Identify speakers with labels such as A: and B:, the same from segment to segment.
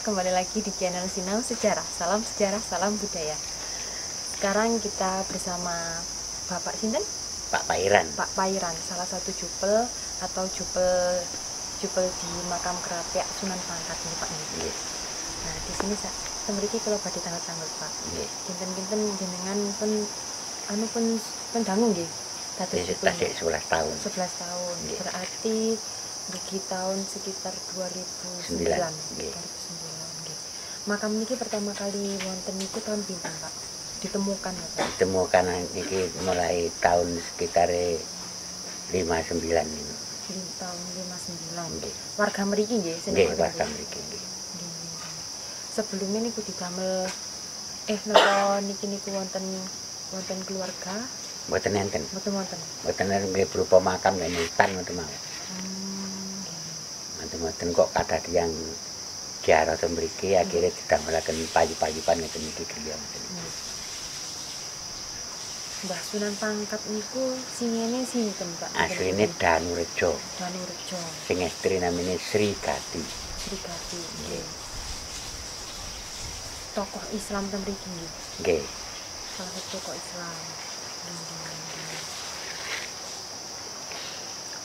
A: kembali lagi di channel Sinau Sejarah. Salam sejarah, salam budaya. Sekarang kita bersama Bapak Sinten?
B: Pak Pairan.
A: Pak Pairan, salah satu jupel atau jupel di makam Kerapiak Sunan Pangkat nih Pak.
B: Nggih.
A: Nah, di sini mriki kula badhe tanglet-tanglet Pak.
B: Nggih.
A: Kinten-kinten jenengan pun dangu nggih. Dados jupel.
B: Tasik 11 tahun.
A: 11 tahun.
B: Nggih.
A: Berarti bagi tahun sekitar 2009.
B: Nggih.
A: 2009 nggih. Makam niki pertama kali wonten niku tahun pinten, Pak? Ditemukan apa?
B: Ditemukan niki mulai tahun sekitar 59 ini.
A: Tahun 59.
B: Nggih.
A: Warga mriki nggih,
B: Nggih, warga mriki nggih.
A: Sebelumnya niku didamel napa niki wonten keluarga?
B: Mboten enten.
A: Mboten wonten.
B: Mboten nggih berupa makam nggih hutan ngoten mawon. Mboten kok kathah tiyang ziarah teng mriki akhire didamelaken payu-payupan ngeten niki griya.
A: Mbah Sunan Pangkat niku singene sinten, Pak?
B: Asline Danurejo.
A: Danurejo.
B: Sing estri namine Sri Gati.
A: Sri Gati. Nggih. Tokoh Islam teng mriki nggih.
B: Nggih.
A: Salah satu tokoh Islam.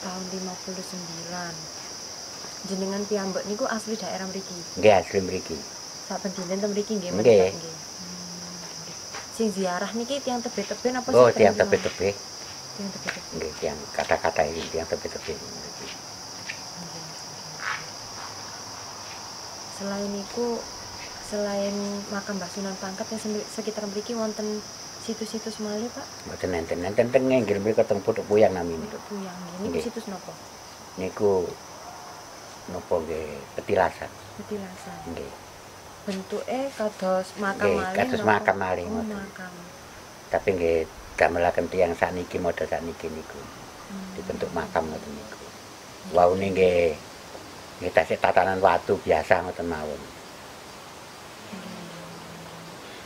A: Tahun 59. Jenengan piyambak niku asli daerah mriki.
B: Nggih, asli mriki.
A: Saben dinten teng mriki nggih,
B: Nggih.
A: Sing ziarah niki tiyang tebih-tebih apa
B: Oh, tiyang tebih-tebih.
A: Tiyang tebih-tebih.
B: Nggih, tiyang kata-kata ini tiyang tebih-tebih.
A: Selain makam Mbah Sunan Pangkat yang sekitar mriki wonten situs-situs malih, Pak?
B: Mboten enten teng nggih mriku teng Putuk Puyang namine.
A: Putuk Puyang nggih. Niku
B: Nggih.
A: situs napa?
B: Niku napa nggih petilasan.
A: Petilasan.
B: Nggih.
A: Bentuke kados makam
B: Nggih,
A: malih.
B: kados makam malih
A: Oh,
B: ngoten.
A: makam.
B: Tapi nggih damelaken tiyang sakniki model sakniki niku. Dibentuk makam ngoten niku. Waune nggih tasik tatanan watu biasa ngoten mawon.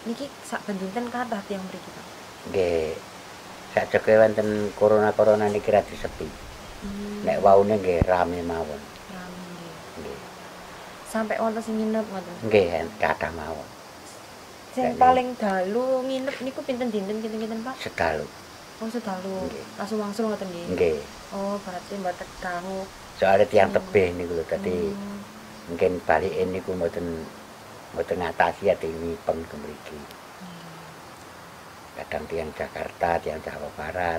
A: Niki saben dinten kathah tiyang mriki, Pak.
B: Nggih. Sajake wonten corona niki rada sepi. Nek waune nggih rame mawon.
A: Rame nggih.
B: Nggih.
A: Sampai wonten sing nginep ngoten.
B: Nggih, kathah mawon.
A: Sing paling dalu nginep niku pinten dinten kinten-kinten, Pak?
B: Sedalu.
A: Oh, sedalu.
B: Nggih.
A: Langsung wangsul ngoten nggih.
B: Nggih.
A: Oh, berarti mboten dangu.
B: Soale tiyang tebih niku lho dadi mungkin balikin niku mboten ngatasi ati nyipeng ke mriki. Kadang tiyang Jakarta, tiyang Jawa Barat,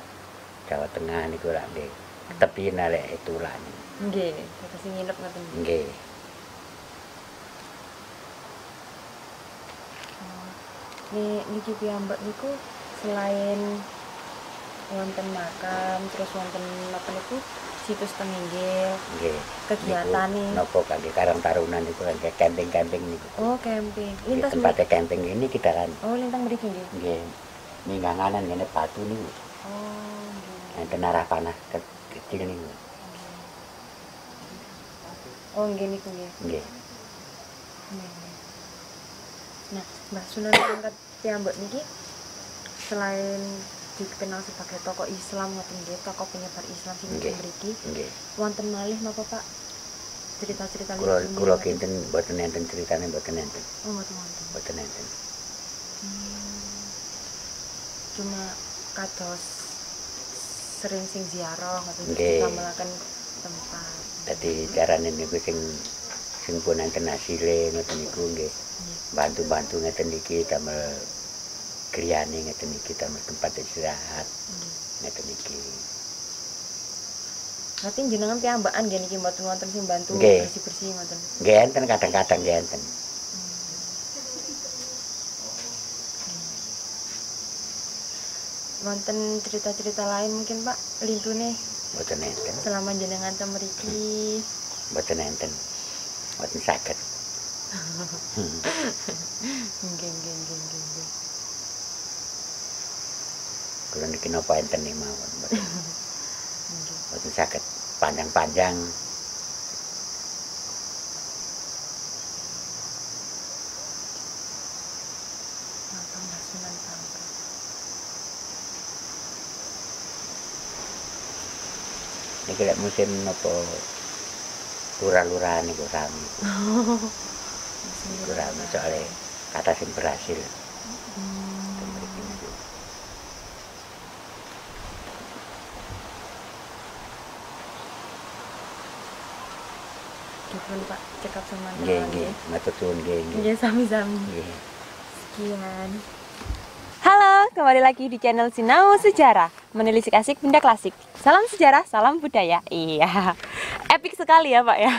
B: Jawa Tengah niku lak nggih ketepin lek tulan.
A: Nggih, terus sing nginep ngoten.
B: Nggih.
A: Niki piyambak niku selain wonten makam, terus wonten napa niku situs teng inggil,
B: Nggih.
A: kegiatane.
B: Napa kangge Karang Taruna niku kangge camping-camping niku.
A: Oh, camping.
B: Nggih,
A: Lintas
B: tempatnya camping ini kita kan.
A: Oh, lintang mriki nggih.
B: Nggih. Mingganganan ngene batu niku.
A: Oh, nggih.
B: Enten arah panah kecil niku.
A: Oh, nggih niku nggih.
B: Nggih.
A: Nah, Mbah Sunan Pangkat piyambak niki selain dikenal sebagai tokoh Islam ngoten nggih, tokoh penyebar Islam sing
B: Nggih.
A: mriki,
B: Nggih.
A: wonten malih napa Pak? Cerita-cerita
B: Kula kinten mboten enten critane mboten enten.
A: Oh, mboten wonten.
B: Mboten enten.
A: Cuma kados sering sing ziarah ngoten
B: Nggih.
A: damelaken tempat.
B: Dadi carane niku sing pun enten asile ngoten niku nggih. Bantu-bantu ngeten iki damel griyane ngeten iki damel tempat istirahat ngeten iki.
A: Berarti jenengan piyambakan nggih niki mboten wonten sing bantu
B: Nggih.
A: bersih-bersih ngoten.
B: Nggih enten kadang-kadang nggih enten.
A: Wonten cerita-cerita lain mungkin Pak lintune
B: Mboten enten.
A: selama jenengan teng mriki.
B: Mboten enten. Mboten saged.
A: Nggih.
B: Kula niki napa enten nih mawon. Mboten saged panjang-panjang.
A: Makam Mbah Sunan Pangkat.
B: Niki lek musim napa lurah-lurahan niku rame. kurang soalnya kata sing berhasil.
A: Dipun Pak cekap sama
B: Nggih, matur suwun nggih.
A: Nggih sami-sami.
B: Nggih.
A: Sekian. Halo, kembali lagi di channel Sinau Sejarah, menelisik asik benda klasik. Salam sejarah, salam budaya. Iya, epic sekali ya Pak ya.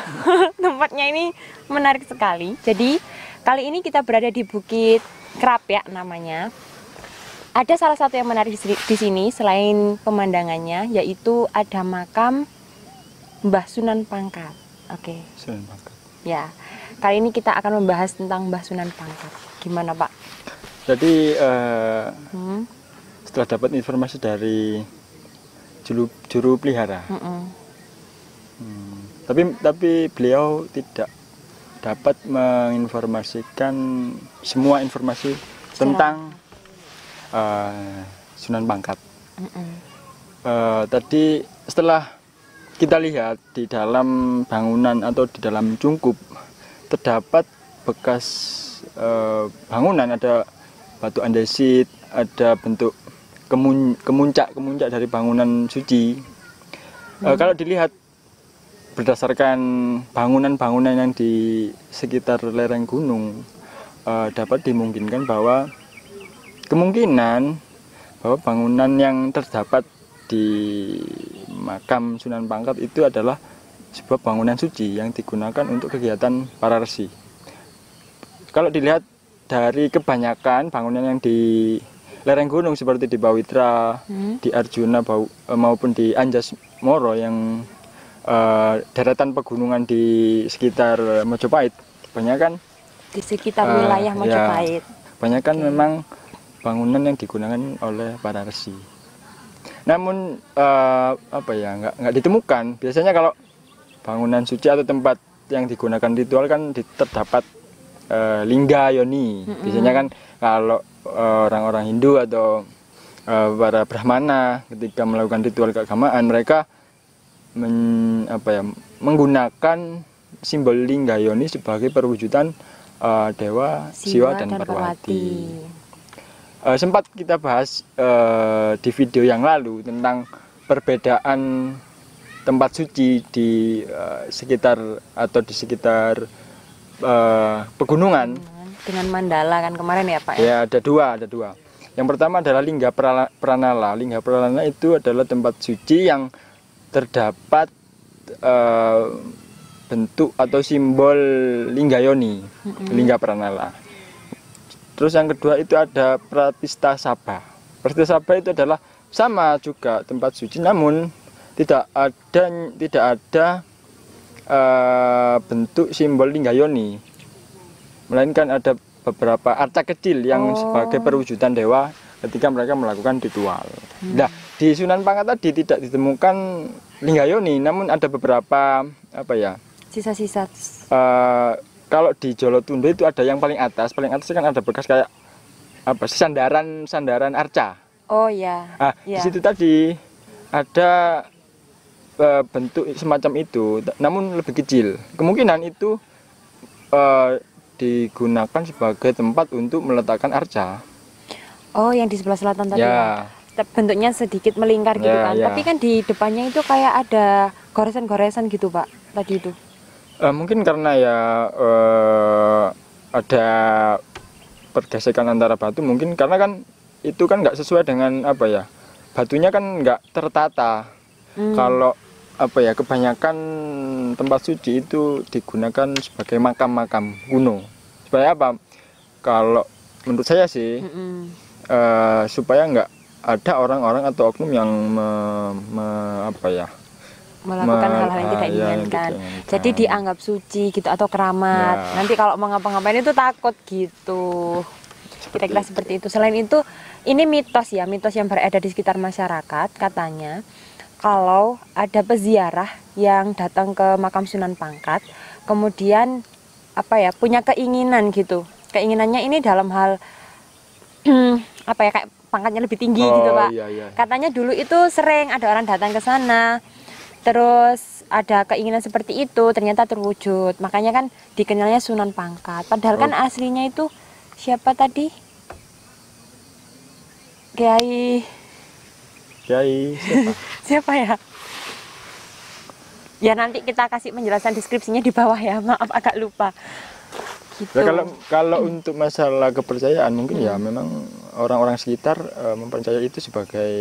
A: Tempatnya ini menarik sekali. Jadi kali ini kita berada di Bukit Krapyak namanya. Ada salah satu yang menarik di sini selain pemandangannya, yaitu ada makam Mbah Sunan Pangkat. Oke.
C: Sunan Pangkat.
A: Ya, kali ini kita akan membahas tentang Mbah Sunan Pangkat. Gimana Pak?
C: Jadi setelah dapat informasi dari juru pelihara, tapi beliau tidak dapat menginformasikan semua informasi tentang Sunan Pangkat. Tadi setelah kita lihat di dalam bangunan atau di dalam cungkup terdapat bekas bangunan, ada batu andesit, ada bentuk kemuncak dari bangunan suci. Kalau dilihat berdasarkan bangunan-bangunan yang di sekitar lereng gunung, dapat dimungkinkan bahwa kemungkinan bahwa bangunan yang terdapat di makam Sunan Pangkat itu adalah sebuah bangunan suci yang digunakan untuk kegiatan para resi. Kalau dilihat dari kebanyakan bangunan yang di lereng gunung seperti di Bawitra, di Arjuna maupun di Anjas Moro yang deretan pegunungan di sekitar Mojopahit, kebanyakan
A: di sekitar wilayah Mojopahit.
C: Kebanyakan memang bangunan yang digunakan oleh para resi. Namun nggak ditemukan. Biasanya kalau bangunan suci atau tempat yang digunakan ritual kan terdapat lingga yoni. Biasanya kan kalau orang-orang Hindu atau para Brahmana ketika melakukan ritual keagamaan, mereka menggunakan simbol lingga yoni sebagai perwujudan dewa Siwa dan Parwati. Sempat kita bahas di video yang lalu tentang perbedaan tempat suci di sekitar pegunungan
A: dengan mandala kan kemarin ya Pak ya?
C: Ya, ada dua. Yang pertama adalah Lingga Pranala. Lingga Pranala itu adalah tempat suci yang terdapat bentuk atau simbol lingga yoni, Lingga Pranala. Terus yang kedua itu ada Pratista Sabha. Pratista Sabha itu adalah sama juga tempat suci, namun tidak ada bentuk simbol lingga yoni, melainkan ada beberapa arca kecil yang sebagai perwujudan dewa ketika mereka melakukan ritual. Nah, di Sunan Pangkat tadi tidak ditemukan lingga yoni, namun ada beberapa
A: sisa-sisa.
C: Kalau di Jolotundo itu ada yang paling atas kan ada bekas kayak sandaran arca.
A: Oh ya.
C: Nah, di situ tadi ada bentuk semacam itu, namun lebih kecil. Kemungkinan itu digunakan sebagai tempat untuk meletakkan arca.
A: Oh, yang di sebelah selatan tadi.
C: Ya.
A: Bentuknya sedikit melingkar gitu kan.
C: Ya.
A: Tapi kan di depannya itu kayak ada goresan-goresan gitu Pak tadi itu.
C: Mungkin karena ada pergesekan antara batu, mungkin karena kan itu kan nggak sesuai dengan batunya kan nggak tertata. Kalau kebanyakan tempat suci itu digunakan sebagai makam-makam kuno. Supaya apa? Kalau menurut saya sih supaya nggak ada orang-orang atau oknum yang
A: melakukan hal-hal yang tidak diinginkan. Jadi dianggap suci gitu atau keramat. Ya. Nanti kalau mau ngapa-ngapain itu takut gitu. Kira-kira seperti itu. Selain itu, ini mitos yang beredar di sekitar masyarakat katanya kalau ada peziarah yang datang ke makam Sunan Pangkat, kemudian punya keinginan gitu. Keinginannya ini dalam hal kayak pangkatnya lebih tinggi gitu Pak.
C: Iya.
A: Katanya dulu itu sering ada orang datang ke sana. Terus ada keinginan seperti itu, ternyata terwujud. Makanya kan dikenalnya Sunan Pangkat. Padahal kan aslinya itu siapa tadi? Kiai
C: siapa?
A: siapa ya? Ya nanti kita kasih penjelasan deskripsinya di bawah ya. Maaf agak lupa. Gitu.
C: Ya, kalau untuk masalah kepercayaan mungkin ya memang orang-orang sekitar mempercayai itu sebagai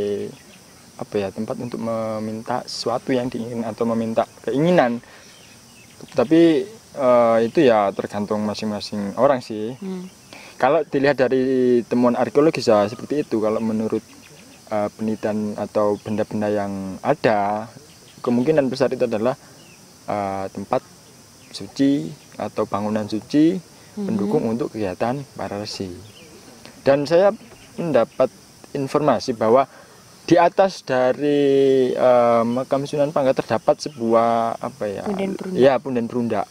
C: apa ya, tempat untuk meminta sesuatu yang diinginkan atau meminta keinginan. Tapi itu ya tergantung masing-masing orang sih. Kalau dilihat dari temuan arkeologis ya seperti itu. Kalau menurut penelitian atau benda-benda yang ada, kemungkinan besar itu adalah tempat suci atau bangunan suci pendukung untuk kegiatan para resi. Dan saya mendapat informasi bahwa di atas dari makam Sunan Pangkat terdapat sebuah apa ya? Punden Berundak.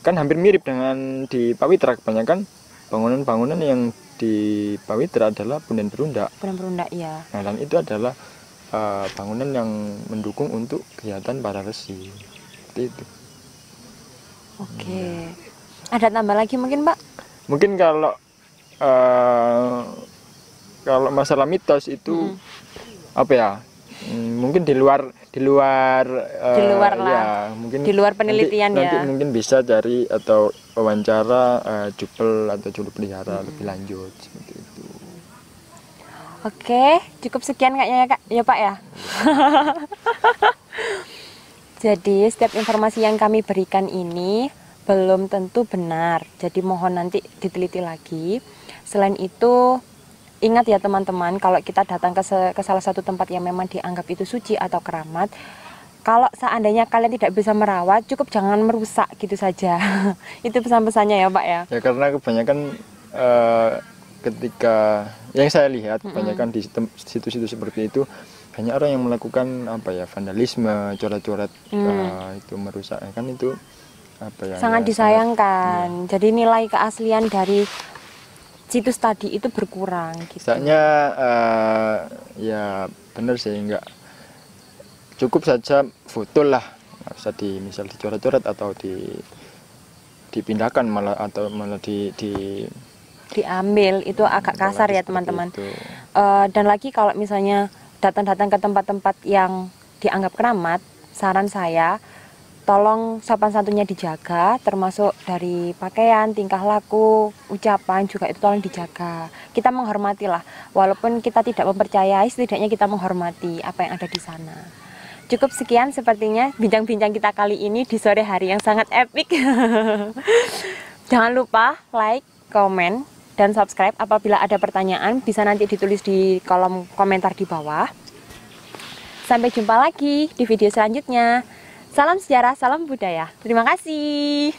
C: Kan hampir mirip dengan di Pawitra. Kebanyakan bangunan-bangunan yang di Pawitra adalah punden berundak.
A: Punden berundak ya.
C: Nah, dan itu adalah bangunan yang mendukung untuk kegiatan para resi. Seperti itu.
A: Oke. Ada tambah lagi mungkin, Pak?
C: Mungkin kalau masalah mitos itu apa ya? Mungkin di luar
A: lah.
C: Ya, mungkin
A: di luar penelitian
C: nanti
A: ya.
C: Mungkin bisa cari atau wawancara jupel atau juru pelihara lebih lanjut seperti itu.
A: Oke, cukup sekian kayaknya ya, Kak. Ya, Pak ya. Jadi setiap informasi yang kami berikan ini belum tentu benar. Jadi mohon nanti diteliti lagi. Selain itu, ingat ya teman-teman, kalau kita datang ke salah satu tempat yang memang dianggap itu suci atau keramat, kalau seandainya kalian tidak bisa merawat, cukup jangan merusak gitu saja. Itu pesan-pesannya ya, Pak ya.
C: Ya, karena kebanyakan ketika yang saya lihat kebanyakan di situs-situs seperti itu, banyak orang yang melakukan apa ya, vandalisme, coret-coret, itu merusak, kan itu apa ya,
A: sangat disayangkan. Jadi nilai keaslian dari situs tadi itu berkurang gitu.
C: Misalnya ya benar sih, enggak cukup saja foto lah, nggak usah misal dicoret-coret atau dipindahkan malah
A: diambil, itu agak kasar ya teman-teman. Dan lagi kalau misalnya datang-datang ke tempat-tempat yang dianggap keramat, saran saya tolong sopan santunnya dijaga, termasuk dari pakaian, tingkah laku, ucapan juga itu tolong dijaga. Kita menghormati lah, walaupun kita tidak mempercayai, setidaknya kita menghormati apa yang ada di sana. Cukup sekian sepertinya bincang-bincang kita kali ini di sore hari yang sangat epic. Jangan lupa like, komen, dan subscribe. Apabila ada pertanyaan bisa nanti ditulis di kolom komentar di bawah. Sampai jumpa lagi di video selanjutnya. Salam sejarah, salam budaya. Terima kasih.